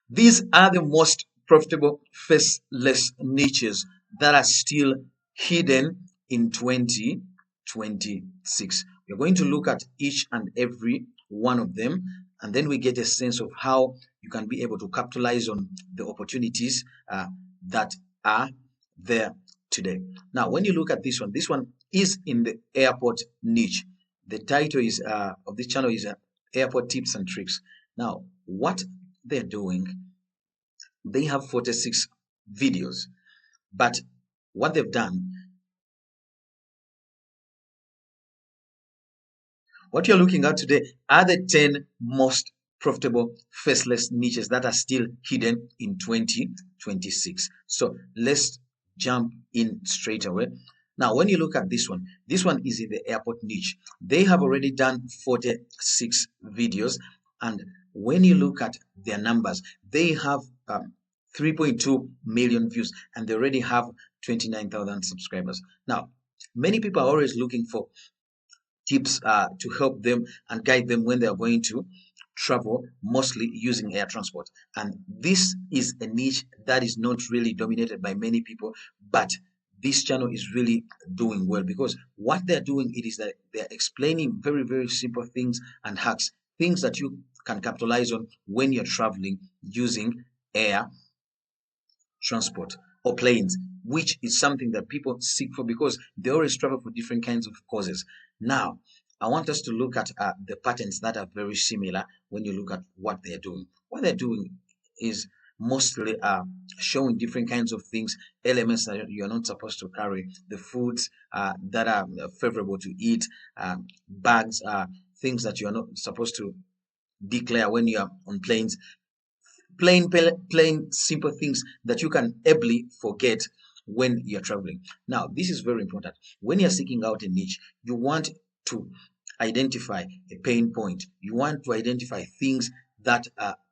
These are the most profitable faceless niches that are still hidden in 2026. We're going to look at each and every one of them, and then we get a sense of how you can be able to capitalize on the opportunities that are there today. Now, when you look at this one is in the airport niche. The title is of this channel is Airport Tips and Tricks. Now, what they're doing, they have 46 videos, but what they've done, what you're looking at today are the 10 most profitable faceless niches that are still hidden in 2026. So let's jump in straight away. Now, when you look at this one is in the airport niche. They have already done 46 videos, and when you look at their numbers, they have 3.2 million views, and they already have 29,000 subscribers. Now, many people are always looking for tips to help them and guide them when they are going to travel, mostly using air transport. And this is a niche that is not really dominated by many people, but this channel is really doing well because what they're doing it is that they're explaining very, very simple things and hacks, things that you can capitalize on when you're traveling using air transport or planes, which is something that people seek for because they always travel for different kinds of causes. Now, I want us to look at the patterns that are very similar when you look at what they're doing. What they're doing is mostly showing different kinds of things, elements that you're not supposed to carry, the foods that are favorable to eat, bags, things that you're not supposed to declare when you're on planes, plain simple things that you can ably forget when you're traveling. Now, this is very important. When you're seeking out a niche, you want to identify a pain point. You want to identify things that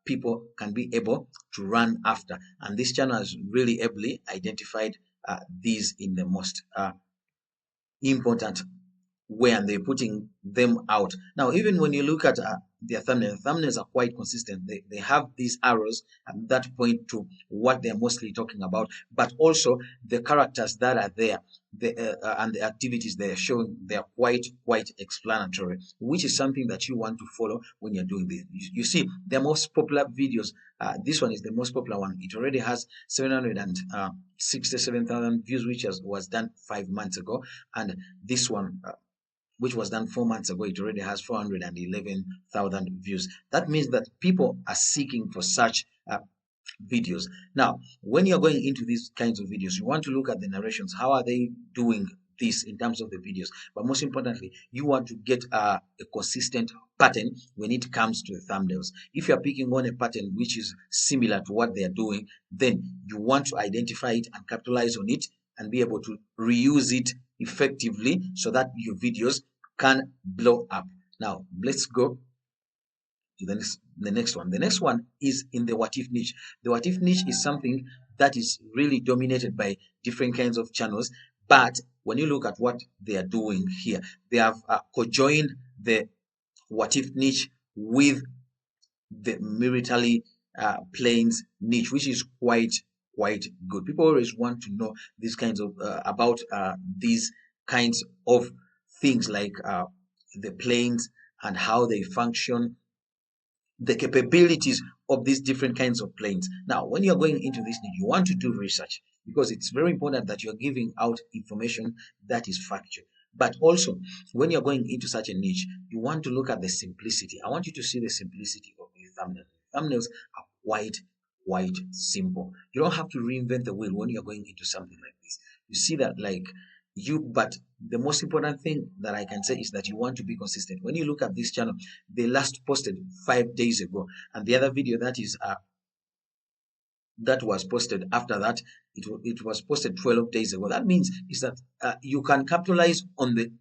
people can be able to run after. And this channel has really ably identified these in the most important way, and they're putting them out. Now, even when you look at their thumbnails are quite consistent. They have these arrows that point to what they're mostly talking about, but also the characters that are there, and the activities they're showing, they're quite explanatory, which is something that you want to follow when you're doing this. You see, their most popular videos, this one is the most popular one. It already has 767,000 views, which was done 5 months ago, and this one which was done 4 months ago, it already has 411,000 views. That means that people are seeking for such videos. Now, when you're going into these kinds of videos, you want to look at the narrations. How are they doing this in terms of the videos? But most importantly, you want to get a consistent pattern when it comes to the thumbnails. If you're picking on a pattern which is similar to what they're doing, then you want to identify it and capitalize on it and be able to reuse it effectively so that your videos can blow up. Now, let's go to the next one. The next one is in the what if niche. The what if niche is something that is really dominated by different kinds of channels, but when you look at what they are doing here, they have conjoined the what if niche with the military planes niche, which is quite good. People always want to know these kinds of about these kinds of things, like the planes and how they function, the capabilities of these different kinds of planes. Now, when you're going into this niche, you want to do research because it's very important that you're giving out information that is factual. But also, when you're going into such a niche, you want to look at the simplicity. I want you to see the simplicity of the thumbnail. Thumbnails are quite simple. You don't have to reinvent the wheel when you're going into something like this. You see that, but the most important thing that I can say is that you want to be consistent. When you look at this channel, they last posted 5 days ago, and the other video that is that was posted after that, it was posted 12 days ago. That means is that you can capitalize on the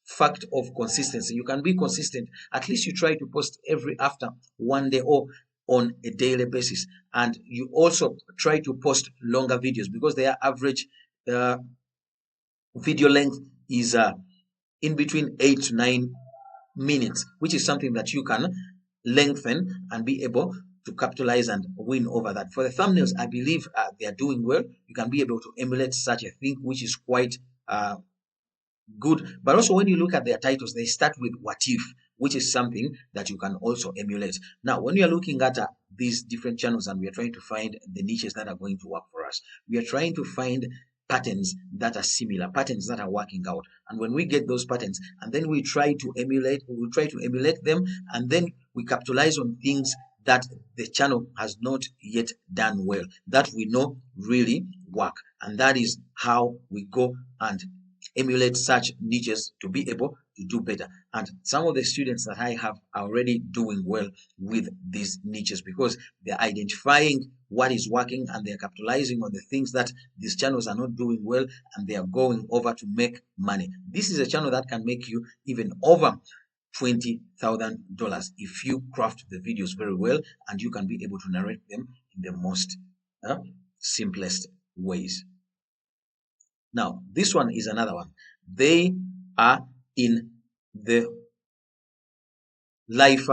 fact of consistency. You can be consistent. At least you try to post after 1 day or on a daily basis, and you also try to post longer videos because their average video length is in between 8 to 9 minutes, which is something that you can lengthen and be able to capitalize and win over that. For the thumbnails, I believe they are doing well. You can be able to emulate such a thing, which is quite good. But also when you look at their titles, they start with what if, which is something that you can also emulate. Now, when you are looking at these different channels and we are trying to find the niches that are going to work for us, we are trying to find patterns that are similar, patterns that are working out. And when we get those patterns and then we try to emulate them, and then we capitalize on things that the channel has not yet done well, that we know really work. And that is how we go and emulate such niches to be able to do better. And some of the students that I have are already doing well with these niches because they're identifying what is working and they're capitalizing on the things that these channels are not doing well, and they are going over to make money. This is a channel that can make you even over $20,000 if you craft the videos very well and you can be able to narrate them in the most simplest ways. Now, this one is another one. They are in the life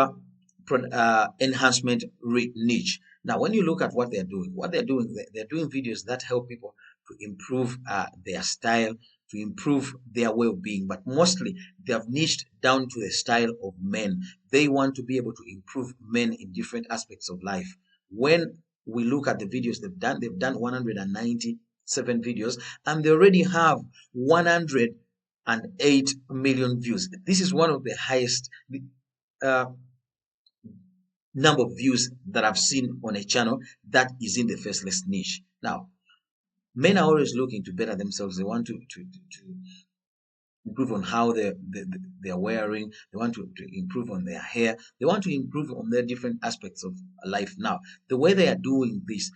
enhancement niche. Now, when you look at what they're doing, they're doing videos that help people to improve their style, to improve their well-being, but mostly they have niched down to the style of men. They want to be able to improve men in different aspects of life. When we look at the videos they've done 197 videos, and they already have 108 million views. This is one of the highest number of views that I've seen on a channel that is in the faceless niche. Now, men are always looking to better themselves. They want to improve on how they're wearing. They want to improve on their hair. They want to improve on their different aspects of life. Now, the way they are doing this,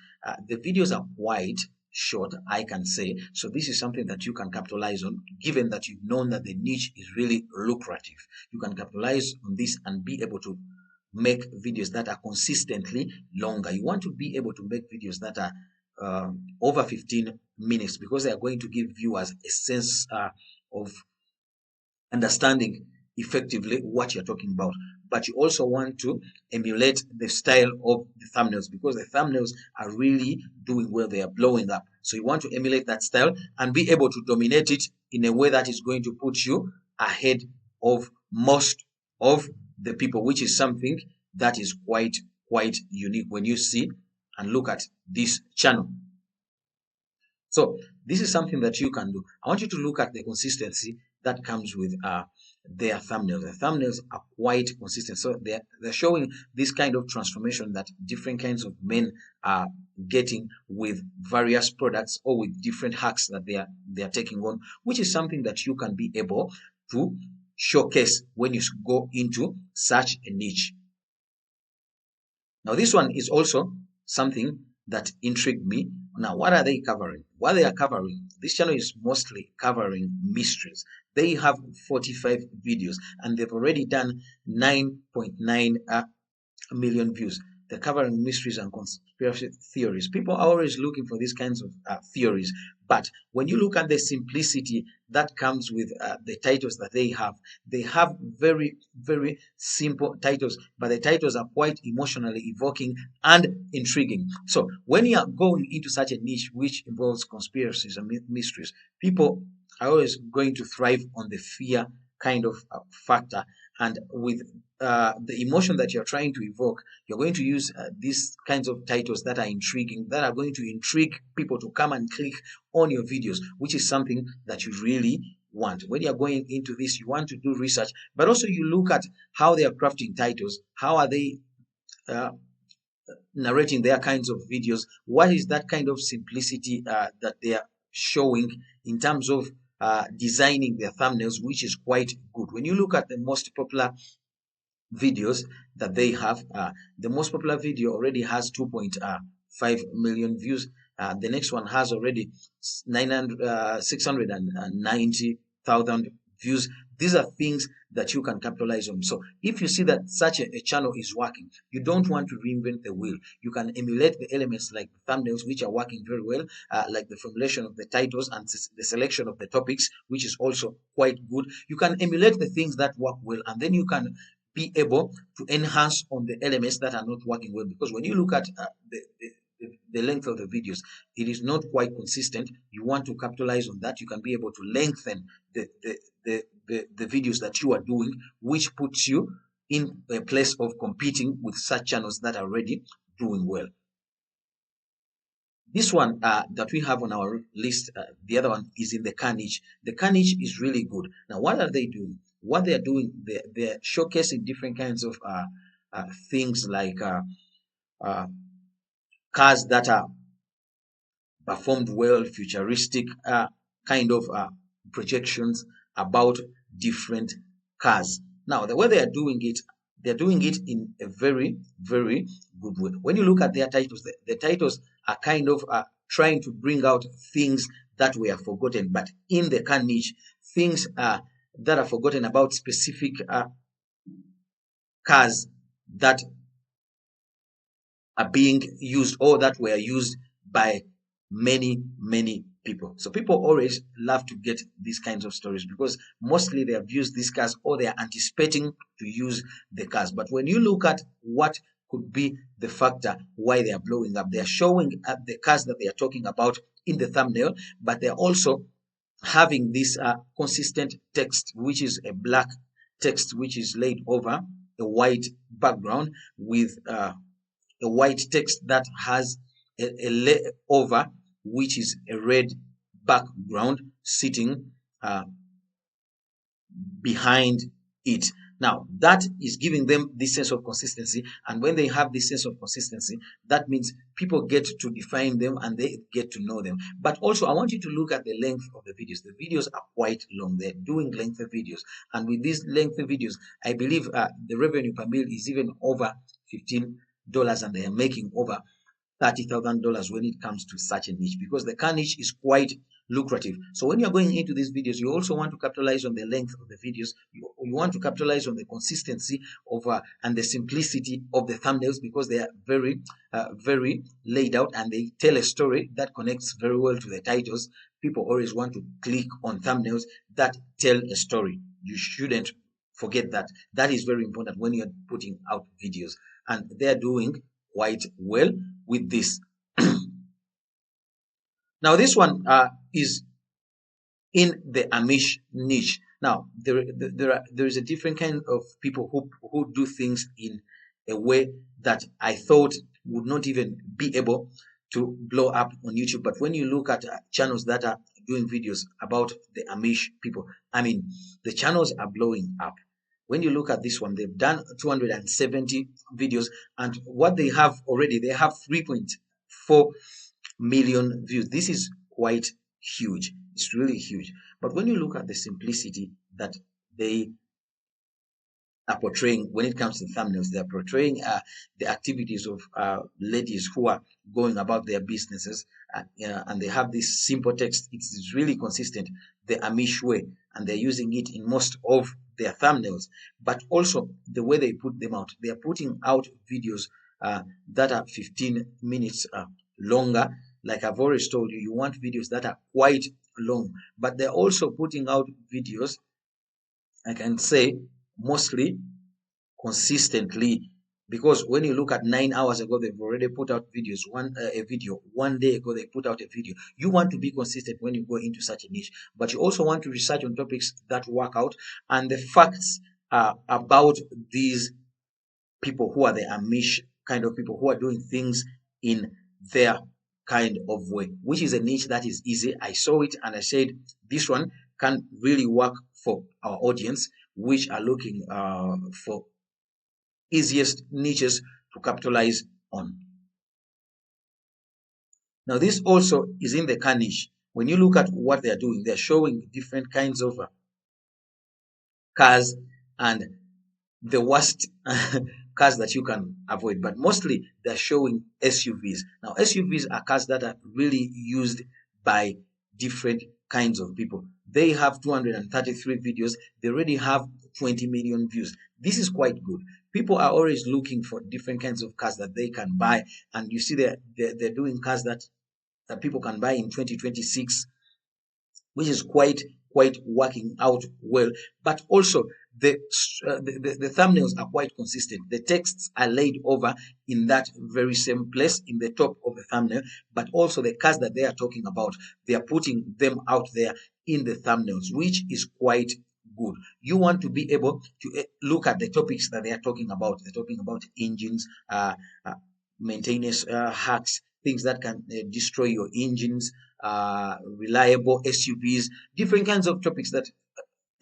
the videos are quite short, I can say. So this is something that you can capitalize on, given that you've known that the niche is really lucrative. You can capitalize on this and be able to make videos that are consistently longer. You want to be able to make videos that are over 15 minutes because they are going to give viewers a sense of understanding effectively what you're talking about. But you also want to emulate the style of the thumbnails because the thumbnails are really doing well. They are blowing up. So you want to emulate that style and be able to dominate it in a way that is going to put you ahead of most of the people, which is something that is quite unique when you see and look at this channel. So this is something that you can do. I want you to look at the consistency that comes with their thumbnails. The thumbnails are quite consistent. So they're showing this kind of transformation that different kinds of men are getting with various products or with different hacks that they are taking on, which is something that you can be able to showcase when you go into such a niche. Now, this one is also something that intrigued me. Now, what are they covering? What they are covering, this channel is mostly covering mysteries. They have 45 videos and they've already done 9.9 million views. They're covering mysteries and conspiracy theories. People are always looking for these kinds of theories. But when you look at the simplicity that comes with the titles that they have very, very simple titles, but the titles are quite emotionally evoking and intriguing. So when you are going into such a niche which involves conspiracies and mysteries, people are always going to thrive on the fear kind of factor. And with the emotion that you're trying to evoke, you're going to use these kinds of titles that are intriguing, that are going to intrigue people to come and click on your videos, which is something that you really want. When you're going into this, you want to do research, but also you look at how they are crafting titles. How are they narrating their kinds of videos? What is that kind of simplicity that they are showing in terms of designing their thumbnails, which is quite good. When you look at the most popular videos that they have, the most popular video already has 2.5 million views. The next one has already 690,000 views. These are things that you can capitalize on. So if you see that such a channel is working, you don't want to reinvent the wheel. You can emulate the elements like the thumbnails, which are working very well, like the formulation of the titles and the selection of the topics, which is also quite good. You can emulate the things that work well, and then you can be able to enhance on the elements that are not working well. Because when you look at the length of the videos, it is not quite consistent. You want to capitalize on that. You can be able to lengthen the videos that you are doing, which puts you in a place of competing with such channels that are already doing well. This one that we have on our list, the other one is in the car niche. The car niche is really good. Now, what are they doing? What they're doing, they're showcasing different kinds of things like cars that are performed well, futuristic kind of projections about different cars. Now, the way they are doing it, they're doing it in a very, very good way. When you look at their titles, the titles are kind of trying to bring out things that were forgotten, but in the car niche, things that are forgotten about specific cars that are being used or that were used by many people. So people always love to get these kinds of stories because mostly they have used these cars or they are anticipating to use the cars. But when you look at what could be the factor why they are blowing up, they are showing the cars that they are talking about in the thumbnail, but they're also having this consistent text, which is a black text which is laid over a white background with a white text that has a layer over which is a red background sitting behind it. Now, that is giving them this sense of consistency. And when they have this sense of consistency, that means people get to define them and they get to know them. But also, I want you to look at the length of the videos. The videos are quite long. They're doing lengthy videos. And with these lengthy videos, I believe the revenue per mil is even over $15, and they are making over $30,000 when it comes to such a niche, because the car niche is quite lucrative. So when you're going into these videos, you also want to capitalize on the length of the videos. You want to capitalize on the consistency of and the simplicity of the thumbnails, because they are very laid out and they tell a story that connects very well to the titles. People always want to click on thumbnails that tell a story. You shouldn't forget that. That is very important when you're putting out videos, and they're doing quite well with this. Now, this one is in the Amish niche. Now, there is a different kind of people who do things in a way that I thought would not even be able to blow up on YouTube. But when you look at channels that are doing videos about the Amish people, I mean, the channels are blowing up. When you look at this one, they've done 270 videos, and what they have already, they have 3.4 million views. This is quite huge. It's really huge. But when you look at the simplicity that they are portraying when it comes to thumbnails, they are portraying the activities of ladies who are going about their businesses, and they have this simple text. It's really consistent, the Amish way, and they're using it in most of their thumbnails. But also the way they put them out, they are putting out videos that are 15 minutes longer. Like I've always told you, you want videos that are quite long, but they're also putting out videos, I can say, mostly consistently, because when you look at 9 hours ago, they've already put out videos. A video 1 day ago, they put out a video. You want to be consistent when you go into such a niche, but you also want to research on topics that work out and the facts about these people who are the Amish kind of people who are doing things in their kind of way, which is a niche that is easy. I saw it and I said this one can really work for our audience, which are looking for easiest niches to capitalize on. Now, this also is in the car niche. When you look at what they're doing, they're showing different kinds of cars and the worst cars that you can avoid, but mostly they're showing SUVs. Now, SUVs are cars that are really used by different kinds of people. They have 233 videos. They already have 20 million views. This is quite good. People are always looking for different kinds of cars that they can buy, and you see they're doing cars that people can buy in 2026, which is quite working out well. But also the thumbnails are quite consistent. The texts are laid over in that very same place in the top of the thumbnail, but also the cars that they are talking about, they are putting them out there in the thumbnails, which is quite good. You want to be able to look at the topics that they are talking about. They're talking about engines, maintenance hacks, things that can destroy your engines, reliable SUVs, different kinds of topics that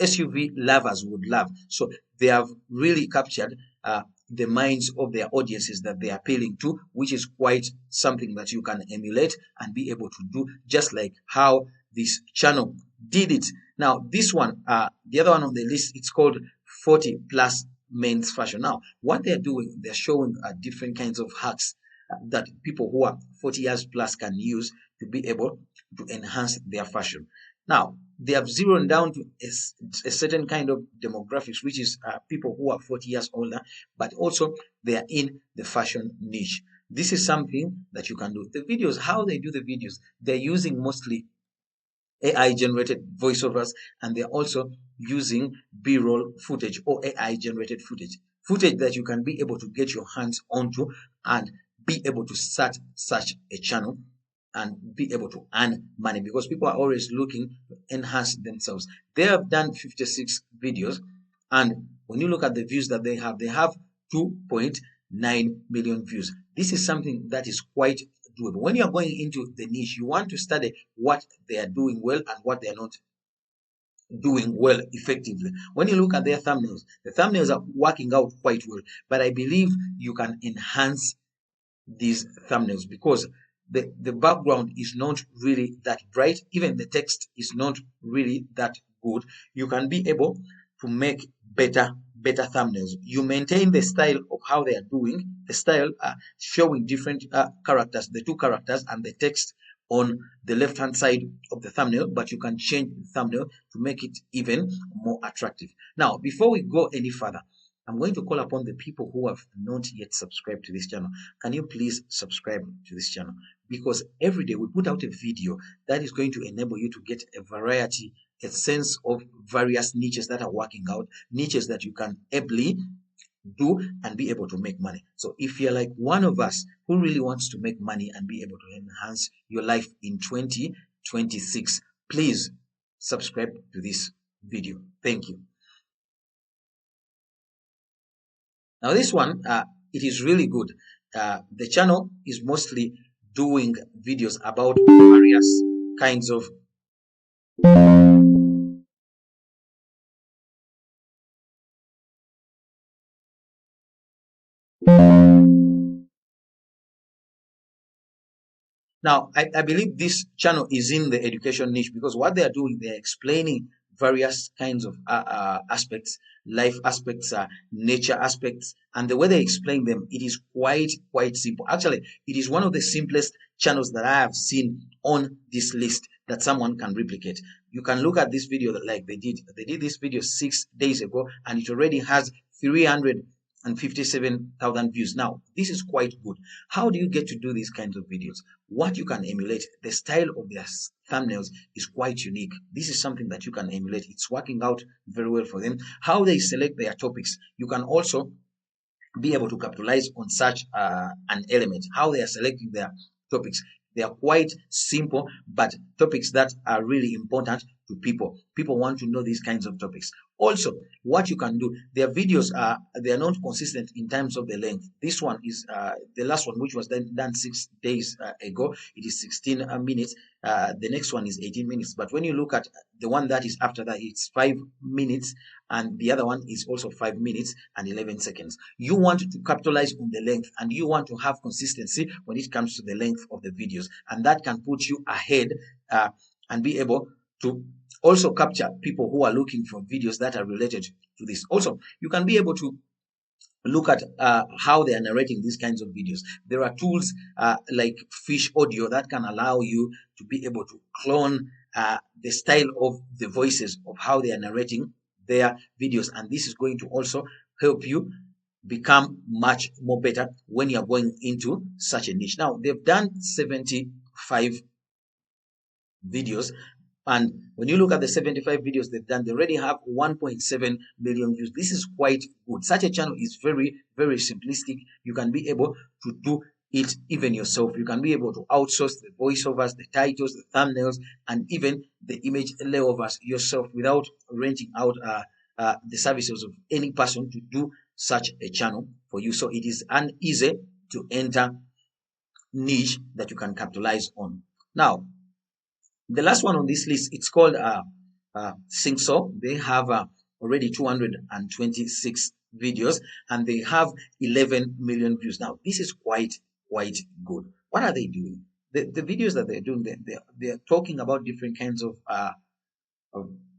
SUV lovers would love. So they have really captured the minds of their audiences that they are appealing to, which is quite something that you can emulate and be able to do, just like how this channel did it. Now, this one, the other one on the list, it's called 40 plus men's fashion. Now, what they're doing, they're showing different kinds of hacks that people who are 40 years plus can use to be able to enhance their fashion. Now, they have zeroed down to a certain kind of demographics, which is people who are 40 years older, but also they are in the fashion niche. This is something that you can do. The videos, how they do the videos, they're using mostly AI generated voiceovers, and they're also using B-roll footage or AI generated footage that you can be able to get your hands onto and be able to start such a channel and be able to earn money, because people are always looking to enhance themselves. They have done 56 videos, and when you look at the views that they have 2.9 million views. This is something that is quite doable. When you're going into the niche, you want to study what they are doing well and what they are not doing well effectively. When you look at their thumbnails, the thumbnails are working out quite well, but I believe you can enhance these thumbnails because the background is not really that bright. Even the text is not really that good. You can be able to make better thumbnails. You maintain the style of how they are doing, the style showing different characters, the two characters and the text on the left hand side of the thumbnail, but you can change the thumbnail to make it even more attractive. Now, before we go any further, I'm going to call upon the people who have not yet subscribed to this channel. Can you please subscribe to this channel? Because every day we put out a video that is going to enable you to get a variety, a sense of various niches that are working out, niches that you can ably do and be able to make money. So if you're like one of us who really wants to make money and be able to enhance your life in 2026, please subscribe to this video. Thank you. Now this one, it is really good. The channel is mostly doing videos about various kinds of Now, I believe this channel is in the education niche because what they are doing, they're explaining various kinds of aspects, life aspects, nature aspects, and the way they explain them, it is quite simple. Actually, it is one of the simplest channels that I have seen on this list that someone can replicate. You can look at this video like they did. They did this video 6 days ago, and it already has 357,000 views. Now, this is quite good. How do you get to do these kinds of videos? What you can emulate, the style of their thumbnails is quite unique. This is something that you can emulate. It's working out very well for them. How they select their topics, you can also be able to capitalize on such an element. How they are selecting their topics. They are quite simple, but topics that are really important to people. People want to know these kinds of topics. Also, what you can do, their videos they are not consistent in terms of the length. This one is the last one, which was done 6 days ago. It is 16 minutes. The next one is 18 minutes. But when you look at the one that is after that, it's 5 minutes, and the other one is also 5 minutes and 11 seconds. You want to capitalize on the length, and you want to have consistency when it comes to the length of the videos, and that can put you ahead and be able to also capture people who are looking for videos that are related to this. Also, you can be able to look at how they are narrating these kinds of videos. There are tools like Fish Audio that can allow you to be able to clone the style of the voices of how they are narrating their videos, and this is going to also help you become much more better when you're going into such a niche. Now, they've done 75 videos. And when you look at the 75 videos they've done, they already have 1.7 million views. This is quite good. Such a channel is very, very simplistic. You can be able to do it even yourself. You can be able to outsource the voiceovers, the titles, the thumbnails, and even the image layovers yourself without renting out the services of any person to do such a channel for you. So it is an easy to enter niche that you can capitalize on. Now, the last one on this list, it's called SingSo. They have already 226 videos and they have 11 million views. Now, this is quite good. What are they doing? The videos that they're doing, they're talking about different kinds of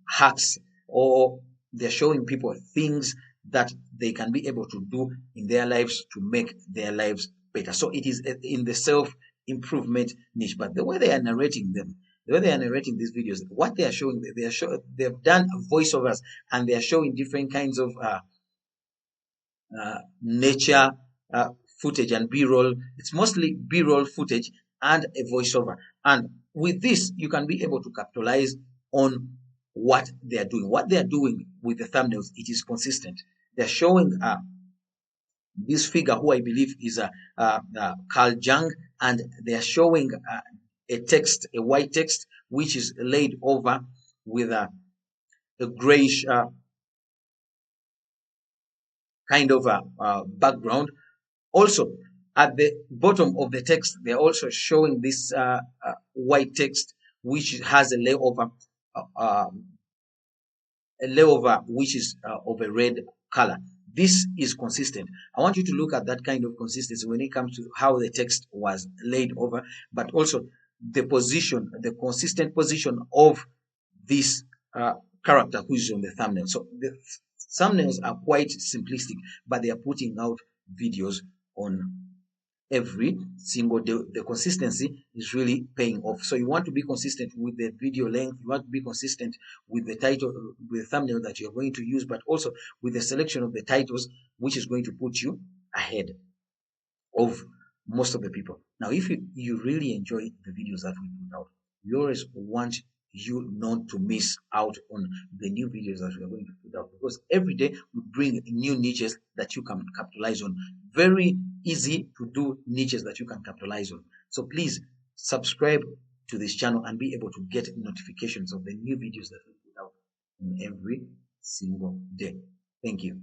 hacks, or they're showing people things that they can be able to do in their lives to make their lives better. So it is in the self-improvement niche. But the way they are narrating them, the way they are narrating these videos, what they are showing, they've done voiceovers and they are showing different kinds of nature footage and b-roll. It's mostly b-roll footage and a voiceover. And with this, you can be able to capitalize on what they are doing. What they are doing with the thumbnails, it is consistent. They're showing this figure who I believe is Carl Jung, and they are showing a text, a white text, which is laid over with a grayish kind of a background. Also, at the bottom of the text, they're also showing this white text, which has uh, a layover which is of a red color. This is consistent. I want you to look at that kind of consistency when it comes to how the text was laid over, but also the position, the consistent position of this character who is on the thumbnail. So the thumbnails are quite simplistic, but they are putting out videos on every single day. The consistency is really paying off. So you want to be consistent with the video length, you want to be consistent with the title, with the thumbnail that you're going to use, but also with the selection of the titles, which is going to put you ahead of most of the people. Now, if you really enjoy the videos that we put out, we always want you not to miss out on the new videos that we are going to put out, because every day we bring new niches that you can capitalize on. Very easy to do niches that you can capitalize on. So please subscribe to this channel and be able to get notifications of the new videos that we put out on every single day. Thank you.